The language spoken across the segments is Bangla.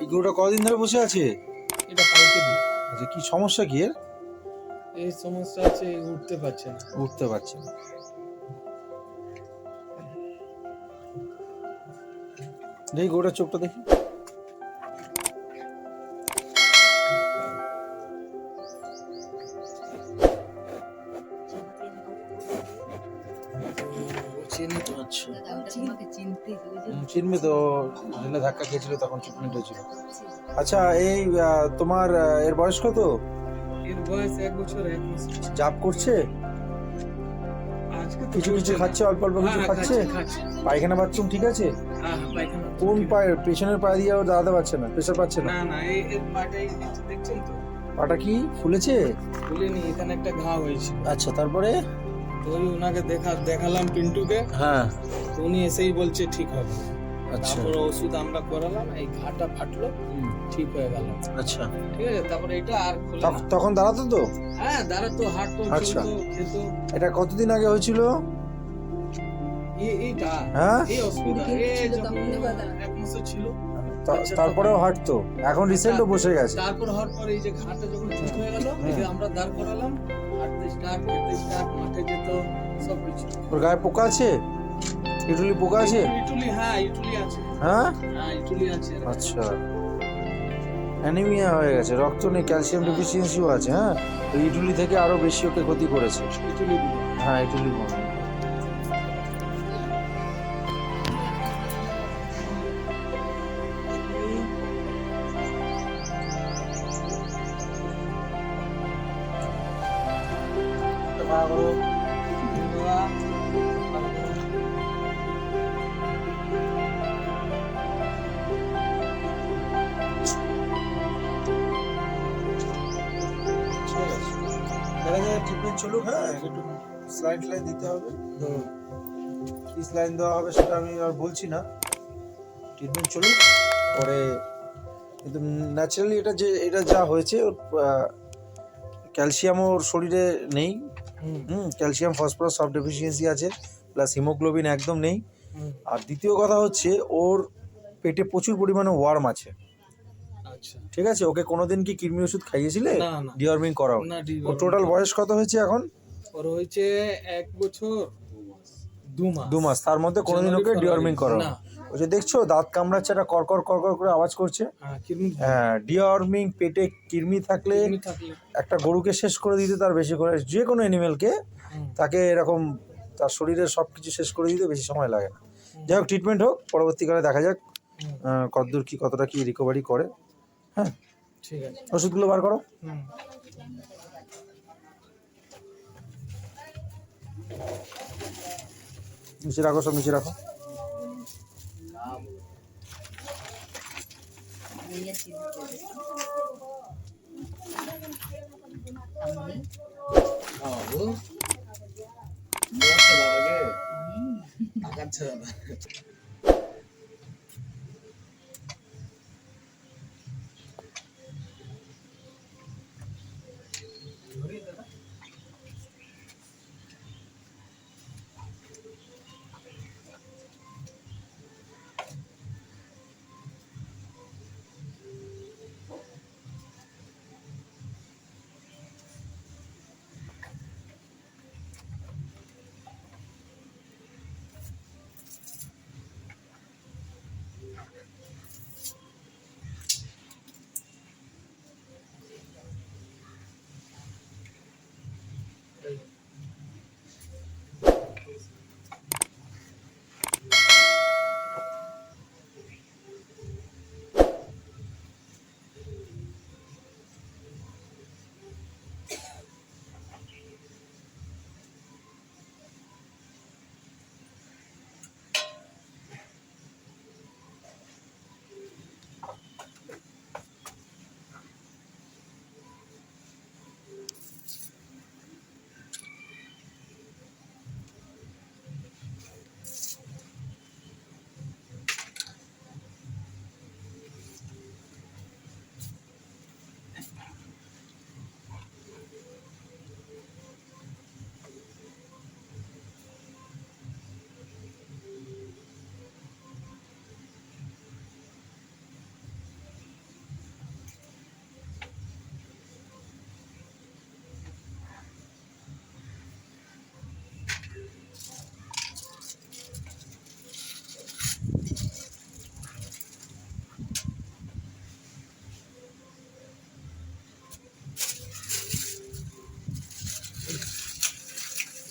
এই গরুটা কতদিন ধরে বসে আছে? এটা কালকে দিই। আচ্ছা, কি সমস্যা কি এর? এই সমস্যা আছে, উঠতে পারছে না। উঠতে পারছে না। দেখি গরুটার চোখটা দেখি। আচ্ছা, চিনবে তো, রেলে ধাক্কা খেয়েছিল তখন ট্রিটমেন্ট হয়েছিল। আচ্ছা, এই তোমার এর বয়স কত? এর বয়স 1 বছর 1 মাস। জাব করছে? আজকে তো কিছু কিছু করছে না। খাচ্ছে, অল্প অল্প কিছু হ্যাঁ, খাচ্ছে? খাচ্ছে। পায়খানা বাথরুম ঠিক আছে? হ্যাঁ, পায়খানা। কোন পায়ের? পেছনের পা দিয়ে ওর দাঁড়াতে পারছে না, প্রেশার পাচ্ছে না? না না, এর পাটাই দেখছেন তো? পাটা কি ফুলেছে? খুলেনি, এখানে একটা ঘা হয়েছিল। আচ্ছা, তারপরে? তো ওই ওনাকে দেখালাম পিন্টুকে, হ্যাঁ। তো উনি এসেই বলছে ঠিক হবে। আচ্ছা। তারপর ওষুধ আমরা করালাম, এই ঘাটা ফাটলো, ঠিক হয়ে গেল। আচ্ছা, ঠিক আছে, তারপরে এটা আর খোলে না। তখন দাঁড়াতো তো? হ্যাঁ, দাঁড়াতো, হাঁটতো, আচ্ছা। চলতো, খেত। এটা কতদিন আগে হয়েছিল? এইটা হ্যাঁ, এই অসুবিধা যখন 1 মাসে ছিল। আচ্ছা, তারপরেও হাঁটতো, এখন রিসেন্টও বসে গেছে। তারপর হওয়ার পরে এই যে ঘাটা যখন ঠিক হয়ে গেল, এই যে আমরা দাঁড় করালাম, হাঁটতে স্টার্ট, খেতে স্টার্ট, মাঠে যেত, সবকিছু। ওর গায়ে পোকা আছে? ইটুলি পোকা আছে? ইটুলি, হ্যাঁ ইটুলি আছে। হ্যাঁ, হ্যাঁ ইটুলি আছে। আচ্ছা। অ্যানিমিয়া হয়ে গেছে, রক্ত নেই, ক্যালসিয়াম ডেফিসিয়েন্সিও আছে। হ্যাঁ, তো ইটুলি থেকে আরো বেশি ওকে ক্ষতি করেছে। ইটুলি হ্যাঁ, ইটুলি বমি। ট্রিটমেন্ট চলুক, হ্যাঁ, একটু স্লাইন দিতে হবে। তো কি স্লাইন দেওয়া হবে সেটা আমি আর বলছি না, ট্রিটমেন্ট চলুক পরে। কিন্তু ন্যাচারালি এটা যা হয়েছে, ওর ক্যালসিয়াম ওর শরীরে নেই। ক্যালসিয়াম ফসফরাস সব ডেফিসিয়েন্সি আছে, প্লাস হিমোগ্লোবিন একদম নেই। আর দ্বিতীয় কথা হচ্ছে, ওর পেটে প্রচুর পরিমাণে ওয়ার্ম আছে। আচ্ছা, ঠিক আছে, ওকে কোনোদিন কি কৃমি ওষুধ খাইয়েছিলে? না না, ডিওয়ার্মিং করাও? না, ওর টোটাল বয়স কত হয়েছে এখন? ওর হয়েছে 1 বছর 2 মাস। 2 মাস, তার মধ্যে কোনোদিন ওকে ডিওয়ার্মিং করাও? না। ওই যে দেখছো দাঁত কামড়াচ্ছে, একটা কড়কড় কড়কড় করে আওয়াজ করছে। হ্যাঁ, কৃমি হ্যাঁ, ডিওয়ার্মিং, পেটে কৃমি থাকলে থাকলে। একটা গরুকে শেষ করে দিতে, তার বেশি করে যে কোনো অ্যানিমেলকে, তাকে এরকম তার শরীরের সব কিছু শেষ করে দিতে বেশি সময় লাগে না। যাই হোক, ট্রিটমেন্ট হোক, পরবর্তীকালে দেখা যাক কতদূর কি, কতটা কি রিকভারি করে। হ্যাঁ, ঠিক আছে, ওষুধগুলো বার করো। নিচে রাখো, সব নিচে রাখো।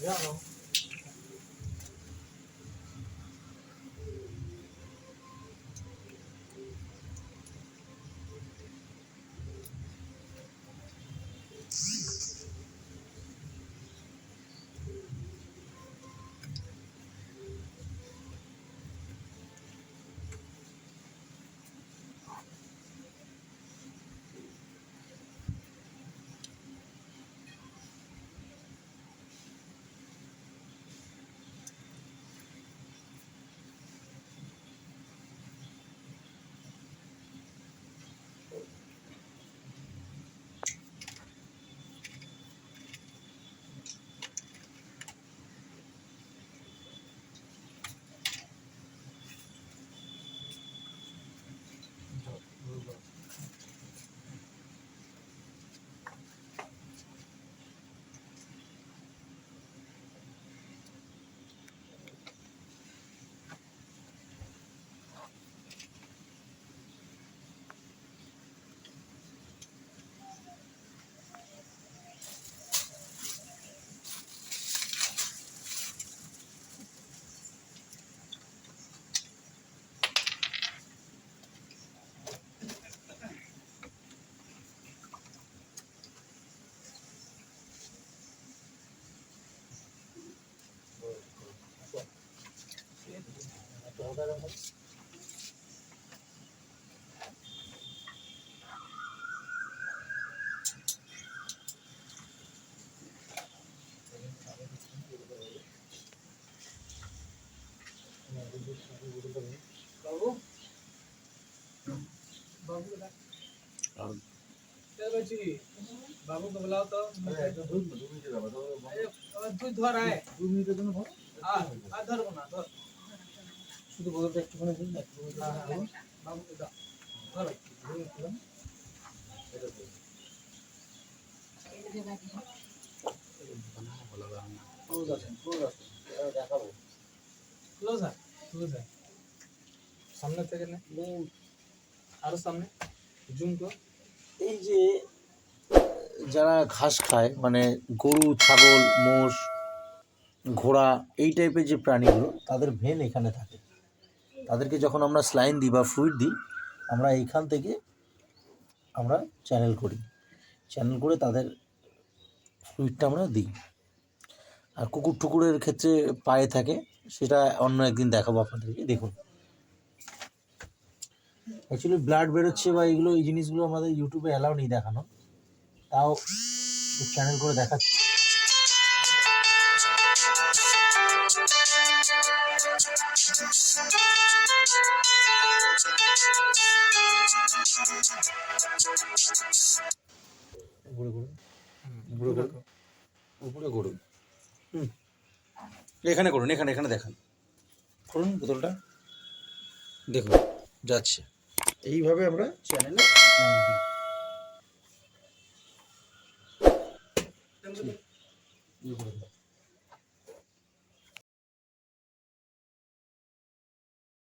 জানো বাবু বাবু বলছি বাবুকে বলাও তো তুই ধর আয় 2 মিনিটের জন্য ধর আর ধরবো না ধর শুধু বোতলটা একটুখানি দিন বাবুকে দাও ধর সামনে থেকে নে আরো সামনে জুম কর এই যে যারা ঘাস খায় মানে গরু ছাগল মোষ ঘোড়া এই টাইপের যে প্রাণীগুলো তাদের ভেন এখানে থাকে। তাদেরকে যখন আমরা স্লাইন দিই বা ফ্লুইড দিই আমরা এইখান থেকে আমরা চ্যানেল করে তাদের ফ্লুইডটা আমরা দিই। আর কুকুর টুকুরের ক্ষেত্রে পায়ে থাকে, সেটা অন্য একদিন দেখাবো আপনাদেরকে। দেখুন অ্যাকচুয়ালি ব্লাড বেরোচ্ছে বা এইগুলো এই জিনিসগুলো আমাদের ইউটিউবে অ্যালাউ নেই দেখানো, তাও চ্যানেল করে দেখাচ্ছি। উপরে করুন এখানে করুন, এখানে দেখান, করুন বোতলটা দেখুন যাচ্ছে। এইভাবে আমরা চ্যানেলে দিই।